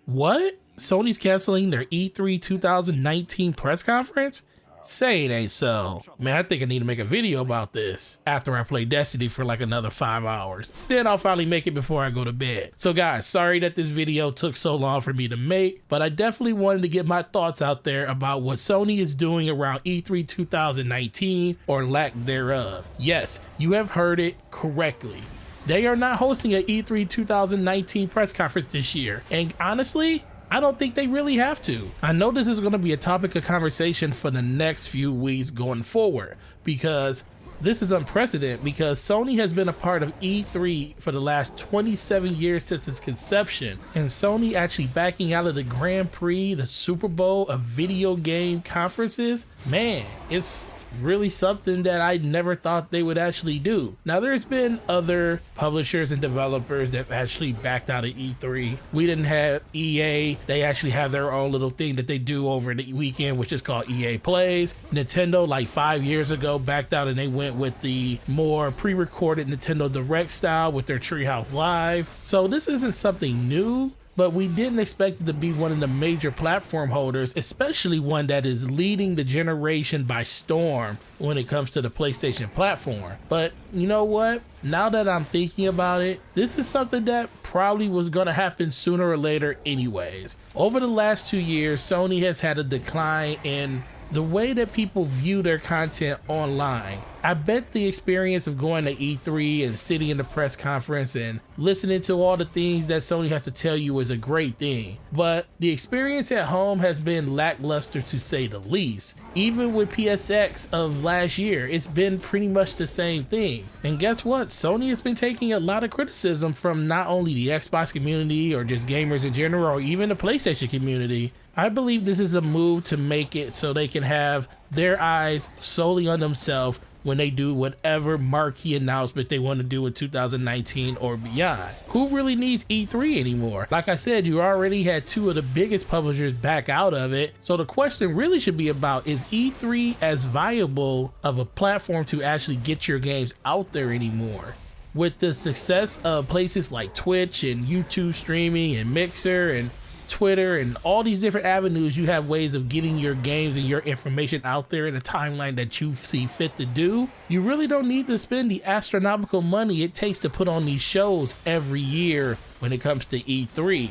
What? Sony's canceling their E3 2019 press conference? Say it ain't so. Man, I think I need to make a video about this after I play Destiny for like another 5 hours. Then I'll finally make it before I go to bed. So guys, sorry that this video took so long for me to make, but I definitely wanted to get my thoughts out there about what Sony is doing around E3 2019 or lack thereof. Yes, you have heard it correctly. They are not hosting an E3 2019 press conference this year. And honestly, I don't think they really have to. I know this is going to be a topic of conversation for the next few weeks going forward, because this is unprecedented, because Sony has been a part of E3 for the last 27 years since its conception, and Sony actually backing out of the Grand Prix, the Super Bowl of video game conferences, man, it's really something that I never thought they would actually do. Now, there's been other publishers and developers that actually backed out of E3. We didn't have EA. They actually have their own little thing that they do over the weekend, which is called EA Plays. Nintendo, like 5 years ago, backed out and they went with the more pre-recorded Nintendo Direct style with their Treehouse Live. So this isn't something new, but we didn't expect it to be one of the major platform holders, especially one that is leading the generation by storm when it comes to the PlayStation platform. But you know what? Now that I'm thinking about it, this is something that probably was going to happen sooner or later anyways. Over the last 2 years, Sony has had a decline in the way that people view their content online. I bet the experience of going to E3 and sitting in the press conference and listening to all the things that Sony has to tell you is a great thing. But the experience at home has been lackluster, to say the least. Even with PSX of last year, it's been pretty much the same thing. And guess what? Sony has been taking a lot of criticism from not only the Xbox community or just gamers in general, or even the PlayStation community. I believe this is a move to make it so they can have their eyes solely on themselves when they do whatever marquee announcement they want to do in 2019 or beyond. Who really needs E3 anymore? Like I said, you already had two of the biggest publishers back out of it. So the question really should be about, is E3 as viable of a platform to actually get your games out there anymore? With the success of places like Twitch and YouTube streaming and Mixer and Twitter and all these different avenues, you have ways of getting your games and your information out there in a timeline that you see fit to do. You really don't need to spend the astronomical money it takes to put on these shows every year when it comes to E3.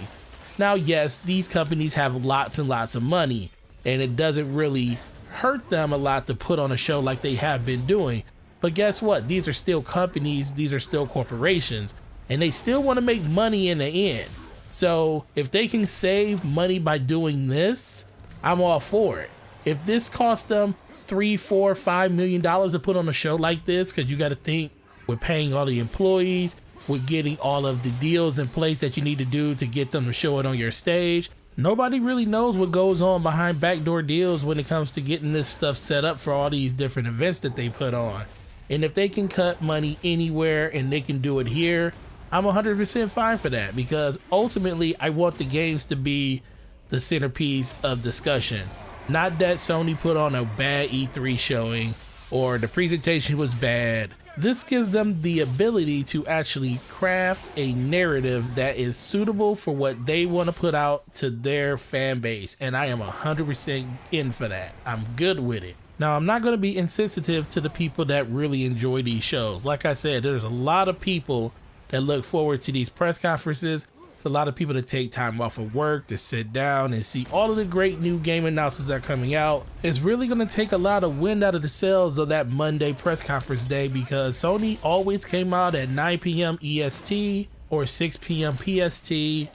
Now, yes, these companies have lots and lots of money, and it doesn't really hurt them a lot to put on a show like they have been doing. But guess what? These are still companies, these are still corporations, and they still want to make money in the end. So if they can save money by doing this, I'm all for it. If this costs them $3, $4, $5 million to put on a show like this, because you got to think with paying all the employees, with getting all of the deals in place that you need to do to get them to show it on your stage. Nobody really knows what goes on behind backdoor deals when it comes to getting this stuff set up for all these different events that they put on. And if they can cut money anywhere and they can do it here, I'm 100% fine for that, because ultimately I want the games to be the centerpiece of discussion. Not that Sony put on a bad E3 showing or the presentation was bad. This gives them the ability to actually craft a narrative that is suitable for what they want to put out to their fan base, and I am 100% in for that. I'm good with it. Now, I'm not going to be insensitive to the people that really enjoy these shows. Like I said, there's a lot of people that look forward to these press conferences. It's a lot of people that take time off of work to sit down and see all of the great new game announcements that are coming out. It's really going to take a lot of wind out of the sails of that Monday press conference day, because Sony always came out at 9 p.m. EST or 6 p.m. PST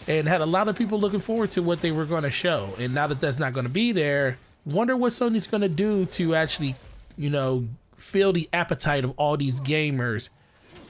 and had a lot of people looking forward to what they were going to show. And now that that's not going to be there, wonder what Sony's going to do to actually, fill the appetite of all these gamers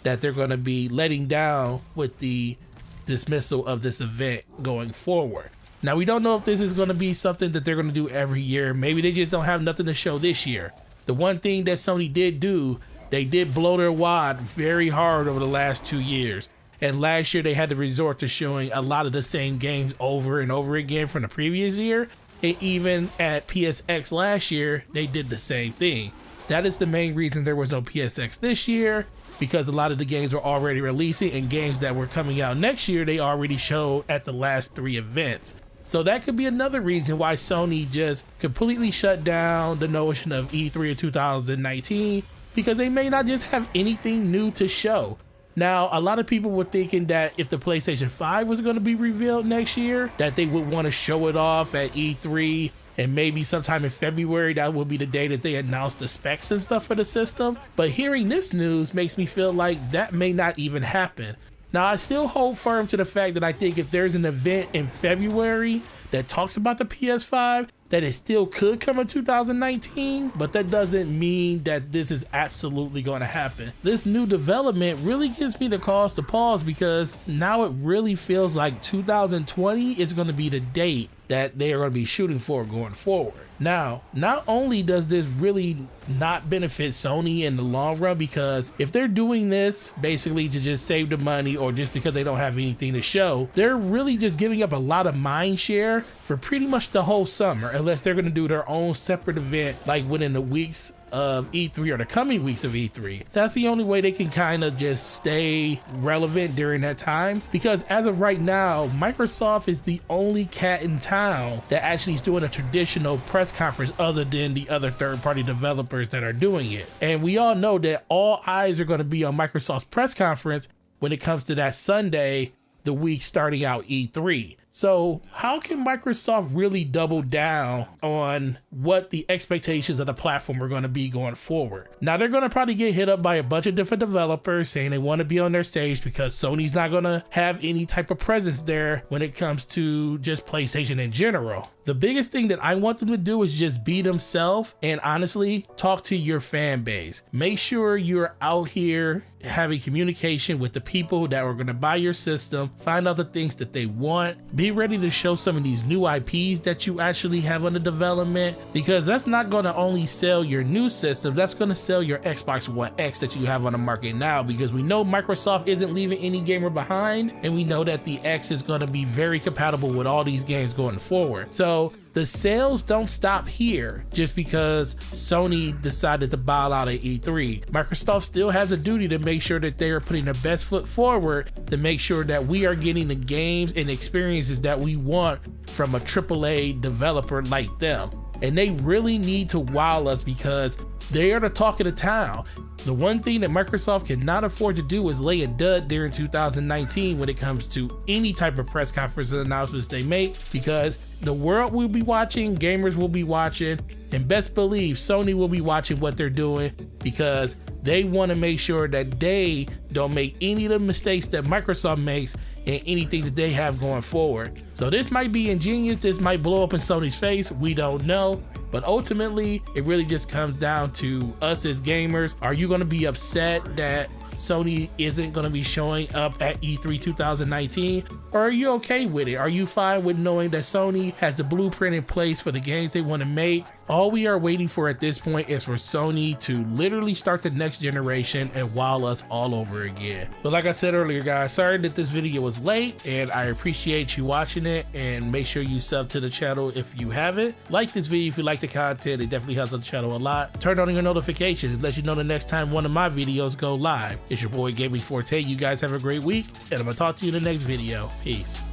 that they're going to be letting down with the dismissal of this event going forward. Now, we don't know if this is going to be something that they're going to do every year. Maybe they just don't have nothing to show this year. The one thing that Sony did do, they did blow their wad very hard over the last 2 years. And last year they had to resort to showing a lot of the same games over and over again from the previous year. And even at PSX last year, they did the same thing. That is the main reason there was no PSX this year. because a lot of the games were already releasing, and games that were coming out next year, they already showed at the last 3 events. So that could be another reason why Sony just completely shut down the notion of E3 of 2019, because they may not just have anything new to show. Now, a lot of people were thinking that if the PlayStation 5 was going to be revealed next year, that they would want to show it off at E3, and maybe sometime in February, that will be the day that they announce the specs and stuff for the system. But hearing this news makes me feel like that may not even happen. Now, I still hold firm to the fact that I think if there's an event in February that talks about the PS5, that it still could come in 2019, but that doesn't mean that this is absolutely going to happen. This new development really gives me the cause to pause, because now it really feels like 2020 is going to be the date that they are going to be shooting for going forward. Now, not only does this really not benefit Sony in the long run, because if they're doing this basically to just save the money or just because they don't have anything to show, they're really just giving up a lot of mind share for pretty much the whole summer, unless they're going to do their own separate event like within the weeks of E3 or the coming weeks of E3. That's the only way they can kind of just stay relevant during that time, because as of right now, Microsoft is the only cat in town that actually is doing a traditional press conference other than the other third-party developers that are doing it. And we all know that all eyes are going to be on Microsoft's press conference when it comes to that Sunday, the week starting out E3. So how can Microsoft really double down on what the expectations of the platform are going to be going forward? Now, they're going to probably get hit up by a bunch of different developers saying they want to be on their stage, because Sony's not going to have any type of presence there when it comes to just PlayStation in general. The biggest thing that I want them to do is just be themselves and honestly talk to your fan base. Make sure you're out here having communication with the people that are going to buy your system, find out the things that they want, be ready to show some of these new IPs that you actually have under development, because that's not going to only sell your new system, that's going to sell your Xbox One X that you have on the market now, because we know Microsoft isn't leaving any gamer behind, and we know that the X is going to be very compatible with all these games going forward. So the sales don't stop here just because Sony decided to bow out at E3. Microsoft still has a duty to make sure that they are putting their best foot forward to make sure that we are getting the games and experiences that we want from a AAA developer like them. And they really need to wow us, because they are the talk of the town. The one thing that Microsoft cannot afford to do is lay a dud during 2019 when it comes to any type of press conference announcements they make, because the world will be watching, gamers will be watching, and best believe Sony will be watching what they're doing, because they want to make sure that they don't make any of the mistakes that Microsoft makes in anything that they have going forward. So this might be ingenious, this might blow up in Sony's face, we don't know. But ultimately, it really just comes down to us as gamers. Are you going to be upset that Sony isn't going to be showing up at E3 2019? Or are you okay with it? Are you fine with knowing that Sony has the blueprint in place for the games they want to make? All we are waiting for at this point is for Sony to literally start the next generation and wow us all over again. But like I said earlier, guys, sorry that this video was late, and I appreciate you watching it, and make sure you sub to the channel if you haven't. Like this video if you like the content, it definitely helps the channel a lot. Turn on your notifications, it lets you know the next time one of my videos go live. It's your boy Gaming Forte. You guys have a great week, and I'm gonna talk to you in the next video. Peace.